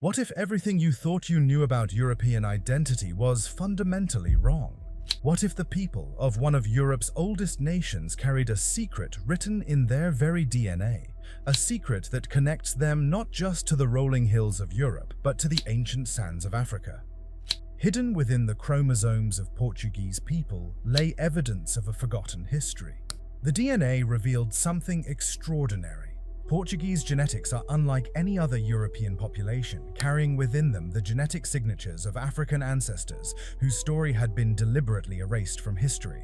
What if everything you thought you knew about European identity was fundamentally wrong? What if the people of one of Europe's oldest nations carried a secret written in their very DNA? A secret that connects them not just to the rolling hills of Europe, but to the ancient sands of Africa. Hidden within the chromosomes of Portuguese people lay evidence of a forgotten history. The DNA revealed something extraordinary. Portuguese genetics are unlike any other European population, carrying within them the genetic signatures of African ancestors whose story had been deliberately erased from history.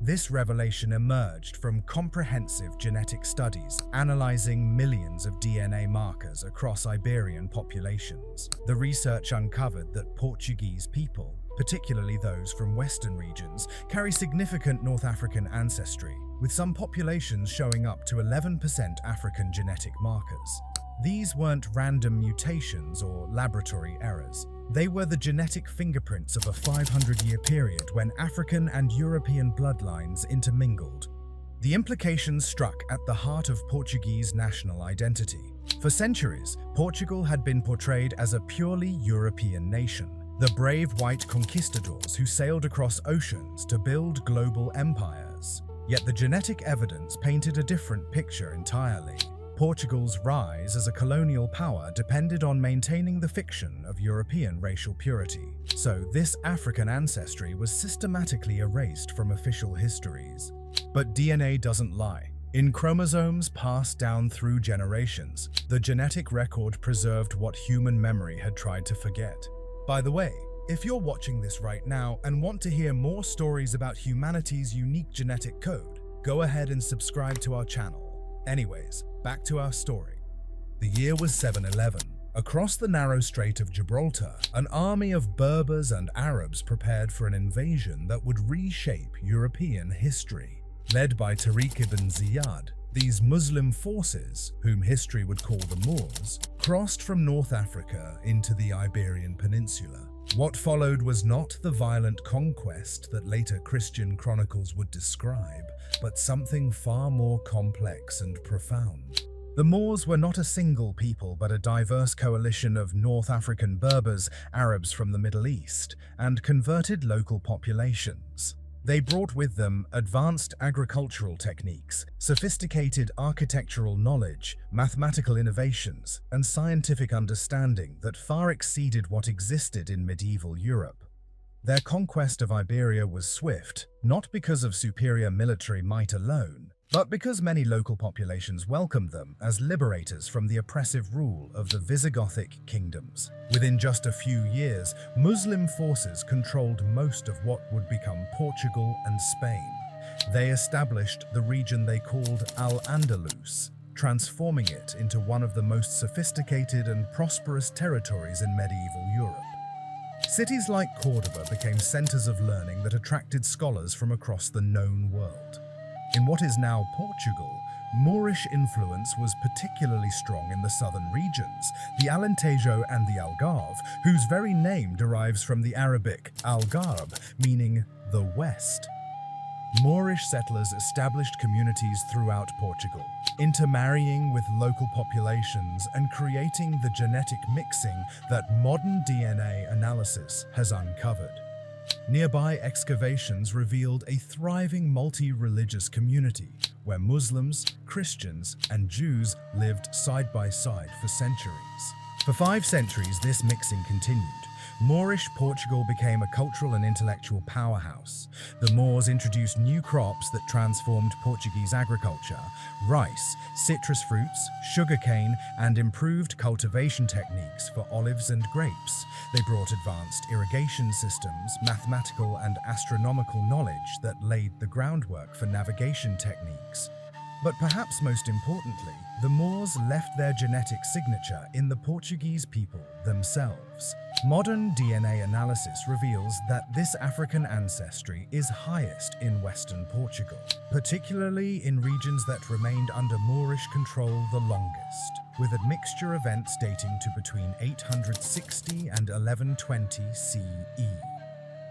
This revelation emerged from comprehensive genetic studies analyzing millions of DNA markers across Iberian populations. The research uncovered that Portuguese people, particularly those from Western regions, carry significant North African ancestry, with some populations showing up to 11% African genetic markers. These weren't random mutations or laboratory errors. They were the genetic fingerprints of a 500-year period when African and European bloodlines intermingled. The implications struck at the heart of Portuguese national identity. For centuries, Portugal had been portrayed as a purely European nation, the brave white conquistadors who sailed across oceans to build global empires. Yet the genetic evidence painted a different picture entirely. Portugal's rise as a colonial power depended on maintaining the fiction of European racial purity. So this African ancestry was systematically erased from official histories. But DNA doesn't lie. In chromosomes passed down through generations, the genetic record preserved what human memory had tried to forget. By the way, if you're watching this right now and want to hear more stories about humanity's unique genetic code, go ahead and subscribe to our channel. Anyways, back to our story. The year was 711. Across the narrow Strait of Gibraltar, an army of Berbers and Arabs prepared for an invasion that would reshape European history. Led by Tariq ibn Ziyad, these Muslim forces, whom history would call the Moors, crossed from North Africa into the Iberian Peninsula. What followed was not the violent conquest that later Christian chronicles would describe, but something far more complex and profound. The Moors were not a single people, but a diverse coalition of North African Berbers, Arabs from the Middle East, and converted local populations. They brought with them advanced agricultural techniques, sophisticated architectural knowledge, mathematical innovations, and scientific understanding that far exceeded what existed in medieval Europe. Their conquest of Iberia was swift, not because of superior military might alone, but because many local populations welcomed them as liberators from the oppressive rule of the Visigothic kingdoms. Within just a few years, Muslim forces controlled most of what would become Portugal and Spain. They established the region they called Al-Andalus, transforming it into one of the most sophisticated and prosperous territories in medieval Europe. Cities like Cordoba became centers of learning that attracted scholars from across the known world. In what is now Portugal, Moorish influence was particularly strong in the southern regions, the Alentejo and the Algarve, whose very name derives from the Arabic Algarb, meaning the West. Moorish settlers established communities throughout Portugal, intermarrying with local populations and creating the genetic mixing that modern DNA analysis has uncovered. Nearby excavations revealed a thriving multi-religious community where Muslims, Christians, and Jews lived side by side for centuries. For 5 centuries, this mixing continued. Moorish Portugal became a cultural and intellectual powerhouse. The Moors introduced new crops that transformed Portuguese agriculture: rice, citrus fruits, sugarcane, and improved cultivation techniques for olives and grapes. They brought advanced irrigation systems, mathematical and astronomical knowledge that laid the groundwork for navigation techniques. But perhaps most importantly, the Moors left their genetic signature in the Portuguese people themselves. Modern DNA analysis reveals that this African ancestry is highest in Western Portugal, particularly in regions that remained under Moorish control the longest, with admixture events dating to between 860 and 1120 CE.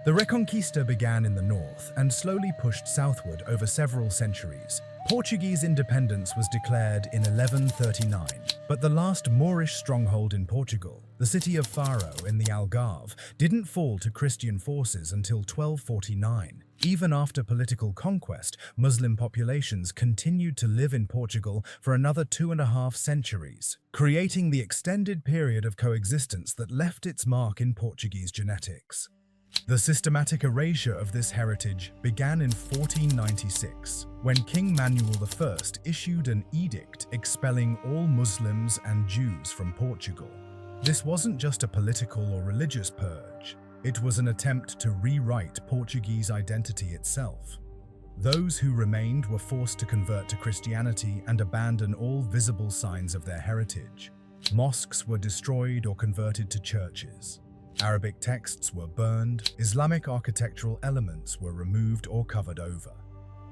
The Reconquista began in the north and slowly pushed southward over several centuries. Portuguese independence was declared in 1139, but the last Moorish stronghold in Portugal, the city of Faro in the Algarve, didn't fall to Christian forces until 1249. Even after political conquest, Muslim populations continued to live in Portugal for another 2.5 centuries, creating the extended period of coexistence that left its mark in Portuguese genetics. The systematic erasure of this heritage began in 1496, when King Manuel I issued an edict expelling all Muslims and Jews from Portugal. This wasn't just a political or religious purge, it was an attempt to rewrite Portuguese identity itself. Those who remained were forced to convert to Christianity and abandon all visible signs of their heritage. Mosques were destroyed or converted to churches. Arabic texts were burned, Islamic architectural elements were removed or covered over.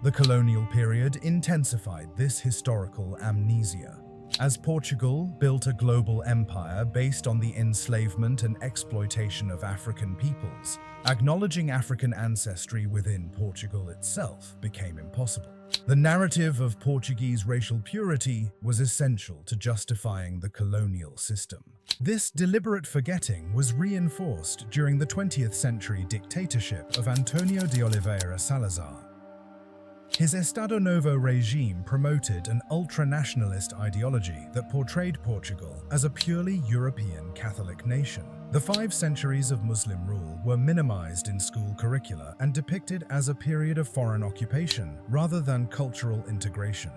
The colonial period intensified this historical amnesia, as Portugal built a global empire based on the enslavement and exploitation of African peoples. Acknowledging African ancestry within Portugal itself became impossible. The narrative of Portuguese racial purity was essential to justifying the colonial system. This deliberate forgetting was reinforced during the 20th century dictatorship of Antonio de Oliveira Salazar. His Estado Novo regime promoted an ultra-nationalist ideology that portrayed Portugal as a purely European Catholic nation. The 5 centuries of Muslim rule were minimized in school curricula and depicted as a period of foreign occupation rather than cultural integration.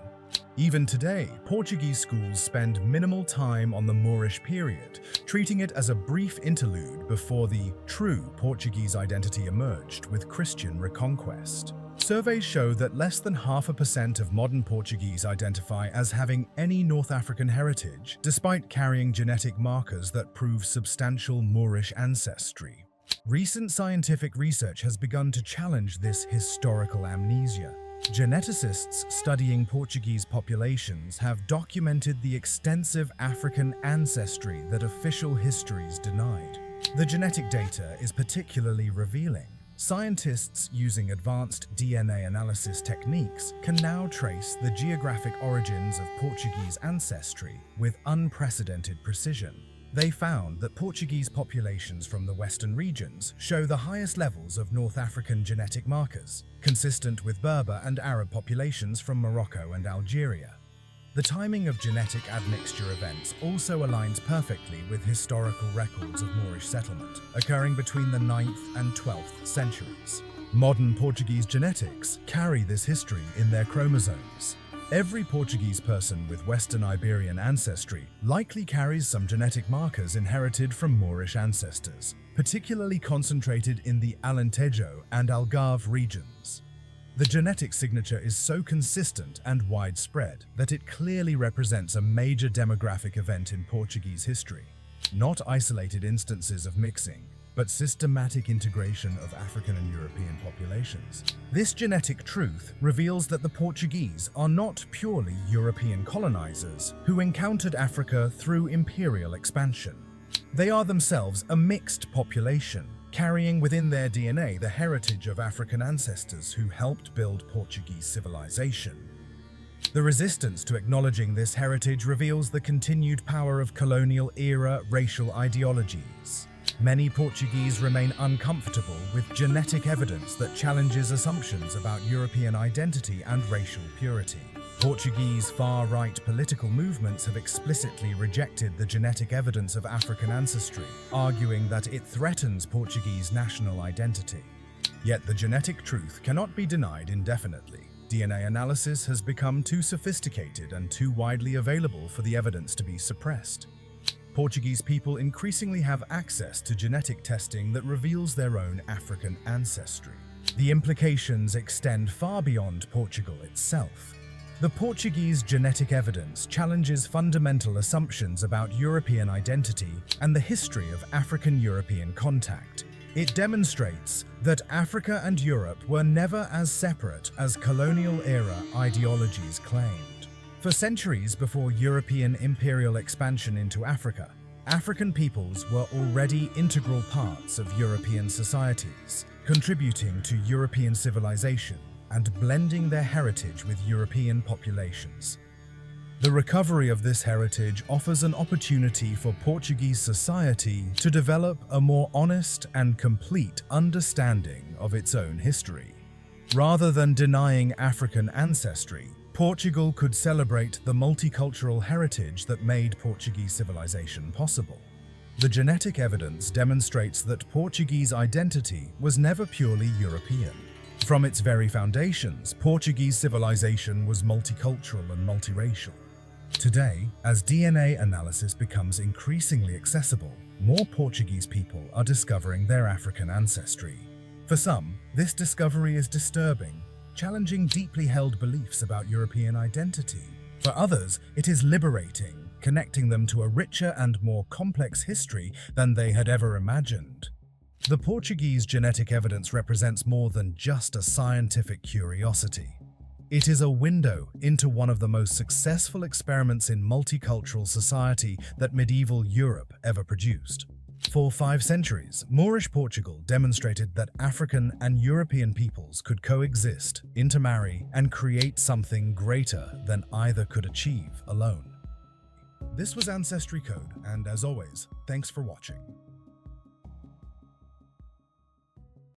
Even today, Portuguese schools spend minimal time on the Moorish period, treating it as a brief interlude before the true Portuguese identity emerged with Christian reconquest. Surveys show that less than 0.5% of modern Portuguese identify as having any North African heritage, despite carrying genetic markers that prove substantial Moorish ancestry. Recent scientific research has begun to challenge this historical amnesia. Geneticists studying Portuguese populations have documented the extensive African ancestry that official histories denied. The genetic data is particularly revealing. Scientists using advanced DNA analysis techniques can now trace the geographic origins of Portuguese ancestry with unprecedented precision. They found that Portuguese populations from the western regions show the highest levels of North African genetic markers, consistent with Berber and Arab populations from Morocco and Algeria. The timing of genetic admixture events also aligns perfectly with historical records of Moorish settlement, occurring between the 9th and 12th centuries. Modern Portuguese genetics carry this history in their chromosomes. Every Portuguese person with Western Iberian ancestry likely carries some genetic markers inherited from Moorish ancestors, particularly concentrated in the Alentejo and Algarve regions. The genetic signature is so consistent and widespread that it clearly represents a major demographic event in Portuguese history, not isolated instances of mixing, but systematic integration of African and European populations. This genetic truth reveals that the Portuguese are not purely European colonizers who encountered Africa through imperial expansion. They are themselves a mixed population, carrying within their DNA the heritage of African ancestors who helped build Portuguese civilization. The resistance to acknowledging this heritage reveals the continued power of colonial-era racial ideologies. Many Portuguese remain uncomfortable with genetic evidence that challenges assumptions about European identity and racial purity. Portuguese far-right political movements have explicitly rejected the genetic evidence of African ancestry, arguing that it threatens Portuguese national identity. Yet the genetic truth cannot be denied indefinitely. DNA analysis has become too sophisticated and too widely available for the evidence to be suppressed. Portuguese people increasingly have access to genetic testing that reveals their own African ancestry. The implications extend far beyond Portugal itself. The Portuguese genetic evidence challenges fundamental assumptions about European identity and the history of African-European contact. It demonstrates that Africa and Europe were never as separate as colonial-era ideologies claimed. For centuries before European imperial expansion into Africa, African peoples were already integral parts of European societies, contributing to European civilization. and blending their heritage with European populations. The recovery of this heritage offers an opportunity for Portuguese society to develop a more honest and complete understanding of its own history. Rather than denying African ancestry, Portugal could celebrate the multicultural heritage that made Portuguese civilization possible. The genetic evidence demonstrates that Portuguese identity was never purely European. From its very foundations, Portuguese civilization was multicultural and multiracial. Today, as DNA analysis becomes increasingly accessible, more Portuguese people are discovering their African ancestry. For some, this discovery is disturbing, challenging deeply held beliefs about European identity. For others, it is liberating, connecting them to a richer and more complex history than they had ever imagined. The Portuguese genetic evidence represents more than just a scientific curiosity. It is a window into one of the most successful experiments in multicultural society that medieval Europe ever produced. For 5 centuries, Moorish Portugal demonstrated that African and European peoples could coexist, intermarry, and create something greater than either could achieve alone. This was Ancestry Code, and as always, thanks for watching.